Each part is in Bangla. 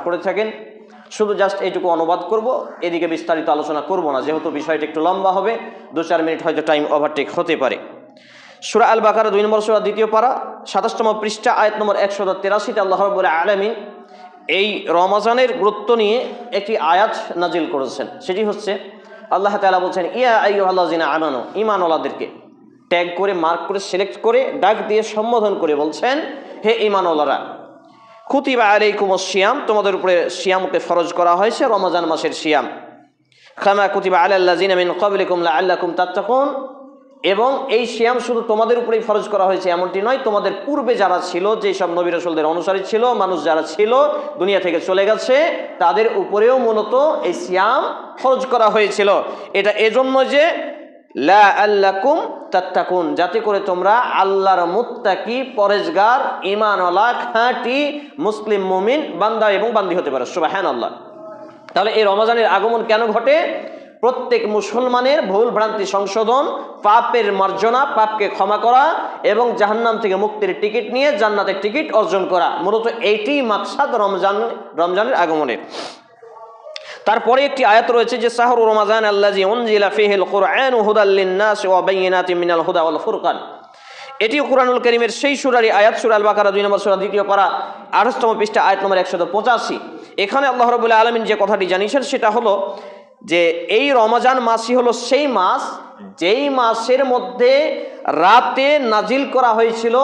করে থাকেন। শুধু জাস্ট এইটুকু অনুবাদ করব, এদিকে বিস্তারিত আলোচনা করব না, যেহেতু বিষয়টা একটু লম্বা হবে, 2-4 মিনিট হয়তো টাইম ওভারটেক হতে পারে। সূরা আল বাকারা 2 নম্বর সূরা 2য় পারা 27তম পৃষ্ঠা আয়াত নম্বর 183-তে আল্লাহ রাব্বুল আলামিন এই রমজানের গুরুত্ব নিয়ে একটি আয়াত নাজিল করেছেন। সেটি হচ্ছে আল্লাহ তাআলা বলছেন, ইয়া আইয়ুহাল্লাযিনা আমানু, ঈমানওয়ালাদেরকে ট্যাগ করে, মার্ক করে, সিলেক্ট করে, ডাক দিয়ে সম্বোধন করে বলছেন, হে ঈমানওয়ালারা, কুতিবা আলাইকুমুস সিয়াম, তোমাদের উপরে সিয়ামকে ফরজ করা হয়েছে, রমজান মাসের সিয়াম। কামা কুতিবা আলাল্লাযিনা মিন ক্বাবলিকুম লাআল্লাকুম তাত্তাকুন, এবং এই সিয়াম শুধু তোমাদের উপরেই ফরজ করা হয়েছে এমনটি নয়, তোমাদের পূর্বে যারা ছিল, যেই সব নবী রাসূলদের অনুসারী ছিল, মানুষ যারা ছিল দুনিয়া থেকে চলে গেছে, তাদের উপরেও মূলত এই সিয়াম ফরজ করা হয়েছিল। এটা এজন্য যে লাআল্লাকুম তাত্তাকুন, যাতে করে তোমরা আল্লাহর মুত্তাকি, পরেজগার, ঈমানওয়ালা, খাঁটি মুসলিম মুমিন বান্দা এবং বান্দি হতে পারো। সুবহানাল্লাহ। তাহলে এই রমজানের আগমন কেন ঘটে? প্রত্যেক মুসলমানের ভুল ভ্রান্তি সংশোধন, পাপের মার্জনা, পাপকে ক্ষমা করা এবং জাহান্নাম থেকে মুক্তির টিকিট নিয়ে জান্নাতের টিকিট অর্জন করা, মূলত এইটি মাকসাদ রমজানের আগমনের। তারপরে একটি আয়াত রয়েছে যে শাহরু রমাজান আল্লাযী উনজিলা ফীহিল কুরআনু হুদাল লিন-নাস ওয়া বায়িনাতিন মিনাল হুদা ওয়াল ফুরকান। এটিও কুরআনুল কারীমের সেই সূরারই আয়াত, সূরা আল বাকারা 2 নম্বর সূরা 2য় পারা 28তম পৃষ্ঠা আয়াত নম্বর 185। এখানে আল্লাহ রাব্বুল আলামিন যে কথাটি জানিয়েছেন সেটা হলো যে এই রমজান মাসই হলো সেই মাস যেই মাসের মধ্যে রাতে নাজিল করা হয়েছিল,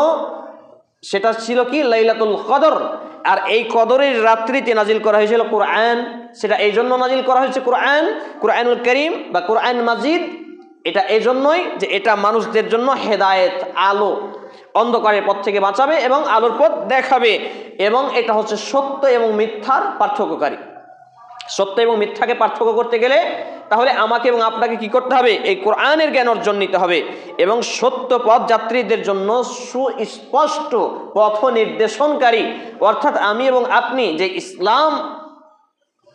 সেটা ছিল কি? লাইলাতুল কদর। আর এই কদরের রাত্রিতে নাজিল করা হয়েছিল কোরআন। সেটা এই জন্য নাজিল করা হয়েছে কোরআনুল কারীম বা কোরআন মাজিদ, এটা এই জন্যই যে এটা মানুষদের জন্য হেদায়েত, আলো, অন্ধকারের পথ থেকে বাঁচাবে এবং আলোর পথ দেখাবে, এবং এটা হচ্ছে সত্য এবং মিথ্যার পার্থক্যকারী। সত্য এবং মিথ্যাকে পার্থক্য করতে গেলে তাহলে আমাকে এবং আপনাকে কি করতে হবে? এই কোরআনের জ্ঞান অর্জন নিতে হবে এবং সত্য পথ যাত্রীদের জন্য সুস্পষ্ট পথ নির্দেশনকারী, অর্থাৎ আমি এবং আপনি যে ইসলাম,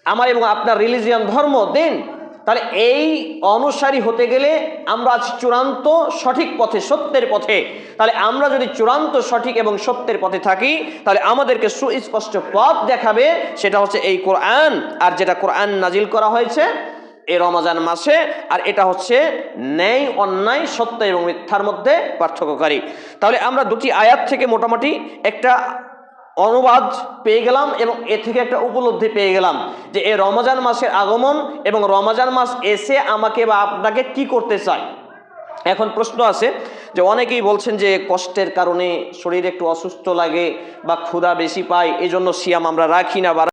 আমার এবং আপনার রিলিজিয়ান, ধর্ম, দিন, তাহলে এই অনুসারী হতে গেলে আমরা আজ চূড়ান্ত সঠিক পথে, সত্যের পথে। তাহলে আমরা যদি চূড়ান্ত সঠিক এবং সত্যের পথে থাকি, তাহলে আমাদেরকে সুস্পষ্ট পথ দেখাবে, সেটা হচ্ছে এই কোরআন। আর যেটা কোরআন নাজিল করা হয়েছে এই রমজান মাসে, আর এটা হচ্ছে ন্যায় অন্যায়, সত্য এবং মিথ্যার মধ্যে পার্থক্যকারী। তাহলে আমরা দুটি আয়াত থেকে মোটামুটি একটা অনুবাদ পেয়ে গেলাম এবং এ থেকে একটা উপলব্ধি পেয়ে গেলাম যে এই রমজান মাসের আগমন এবং রমজান মাস এসে আমাকে বা আপনাকে কি করতে চায়। এখন প্রশ্ন আছে যে অনেকেই বলছেন যে কষ্টের কারণে শরীর একটু অসুস্থ লাগে বা ক্ষুধা বেশি পায়, এই জন্য সিয়াম আমরা রাখি না বা